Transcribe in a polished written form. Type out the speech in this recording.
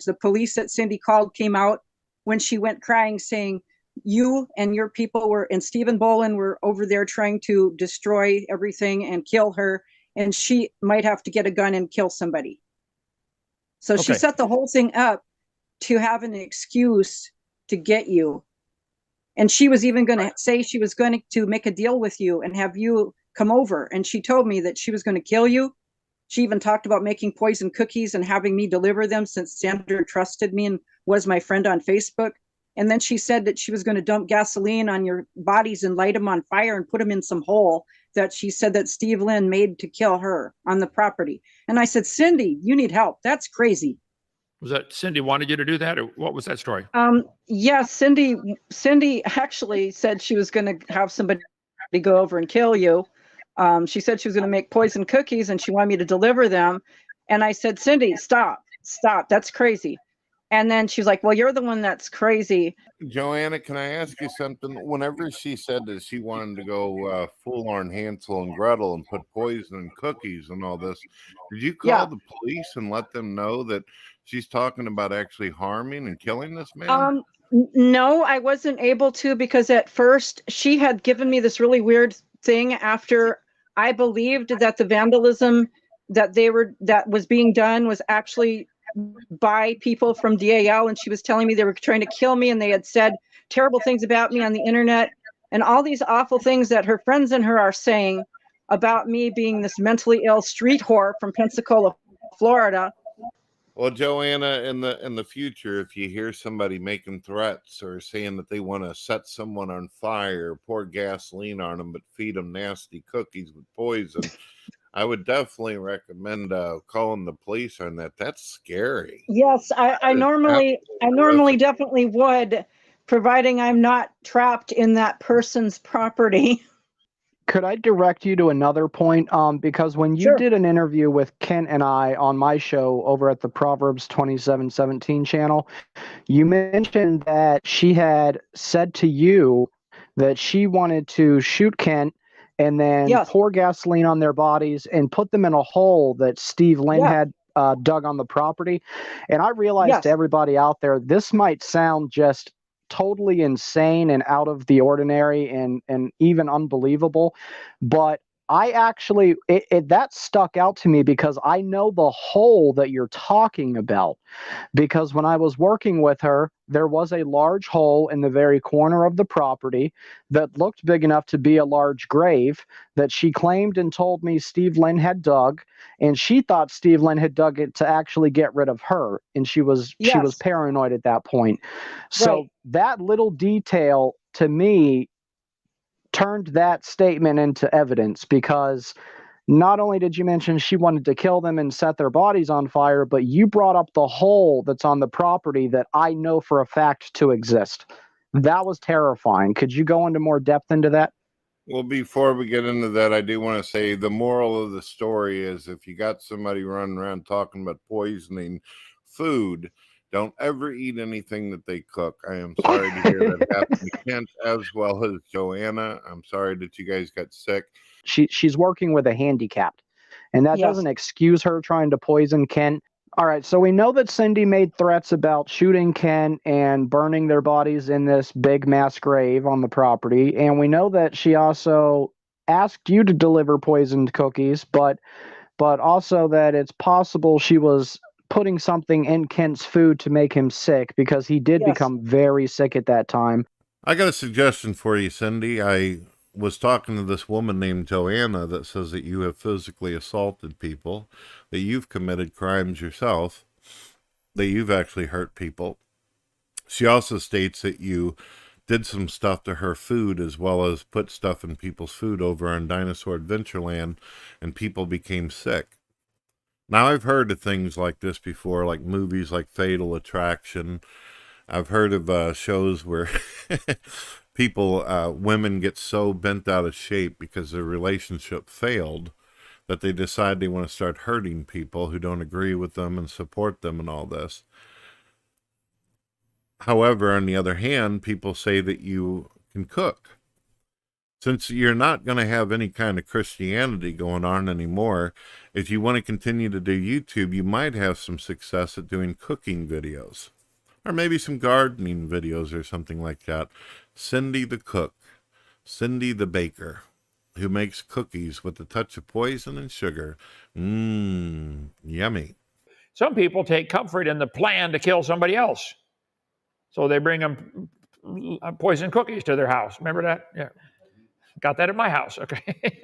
The police that Cindy called came out when she went crying, saying, you and your people were, and Stephen Bowlin were over there trying to destroy everything and kill her, and she might have to get a gun and kill somebody. So she set the whole thing up to have an excuse to get you. And she was even going to say she was going to make a deal with you and have you come over. And she told me that she was going to kill you. She even talked about making poison cookies and having me deliver them, since Sandra trusted me and was my friend on Facebook. And then she said that she was going to dump gasoline on your bodies and light them on fire and put them in some hole that she said that Steve Lynn made to kill her on the property. And I said, Cindy, you need help. That's crazy. Was that Cindy wanted you to do that, or what was that story? Yes, Cindy actually said she was going to have somebody go over and kill you. She said she was going to make poison cookies and she wanted me to deliver them. And I said, Cindy, stop, that's crazy. And then she's like, well, you're the one that's crazy. Johanna, can I ask you something? Whenever she said that she wanted to go full-on Hansel and Gretel and put poison in cookies and all this, did you call the police and let them know that she's talking about actually harming and killing this man? No, I wasn't able to, because at first she had given me this really weird thing after I believed that the vandalism that was being done was actually by people from DAL, and she was telling me they were trying to kill me and they had said terrible things about me on the internet and all these awful things that her friends and her are saying about me being this mentally ill street whore from Pensacola, Florida. Well, Johanna, in the future, if you hear somebody making threats or saying that they want to set someone on fire, pour gasoline on them, but feed them nasty cookies with poison, I would definitely recommend calling the police on that. That's scary. Yes, I normally definitely would, providing I'm not trapped in that person's property. Could I direct you to another point? Because when you did an interview with Kent and I on my show over at the Proverbs 27:17 channel, you mentioned that she had said to you that she wanted to shoot Kent and then pour gasoline on their bodies and put them in a hole that Steve Lynn had dug on the property. And I realized to everybody out there, this might sound just totally insane and out of the ordinary and even unbelievable, but I actually that stuck out to me because I know the hole that you're talking about, because when I was working with her, there was a large hole in the very corner of the property that looked big enough to be a large grave that she claimed and told me Steve Lynn had dug, and she thought Steve Lynn had dug it to actually get rid of her, and she was paranoid at that point. So that little detail to me turned that statement into evidence, because not only did you mention she wanted to kill them and set their bodies on fire, but you brought up the hole that's on the property that I know for a fact to exist. That was terrifying. Could you go into more depth into that? Well, before we get into that, I do want to say the moral of the story is if you got somebody running around talking about poisoning food, don't ever eat anything that they cook. I am sorry to hear that happened to Kent as well as Johanna. I'm sorry that you guys got sick. She's working with a handicapped, and that doesn't excuse her trying to poison Kent. All right, so we know that Cindy made threats about shooting Kent and burning their bodies in this big mass grave on the property, and we know that she also asked you to deliver poisoned cookies, but also that it's possible she was putting something in Kent's food to make him sick, because he did become very sick at that time. I got a suggestion for you, Cindy. I was talking to this woman named Johanna that says that you have physically assaulted people, that you've committed crimes yourself, that you've actually hurt people. She also states that you did some stuff to her food, as well as put stuff in people's food over on Dinosaur Adventure Land, and people became sick. Now, I've heard of things like this before, like movies like Fatal Attraction. I've heard of shows where people, women get so bent out of shape because their relationship failed that they decide they want to start hurting people who don't agree with them and support them and all this. However, on the other hand, people say that you can cook. Since you're not going to have any kind of Christianity going on anymore, if you want to continue to do YouTube, you might have some success at doing cooking videos. Or maybe some gardening videos or something like that. Cindy the cook, Cindy the baker, who makes cookies with a touch of poison and sugar. Yummy. Some people take comfort in the plan to kill somebody else. So they bring them poisoned cookies to their house. Remember that? Yeah. Got that at my house, okay?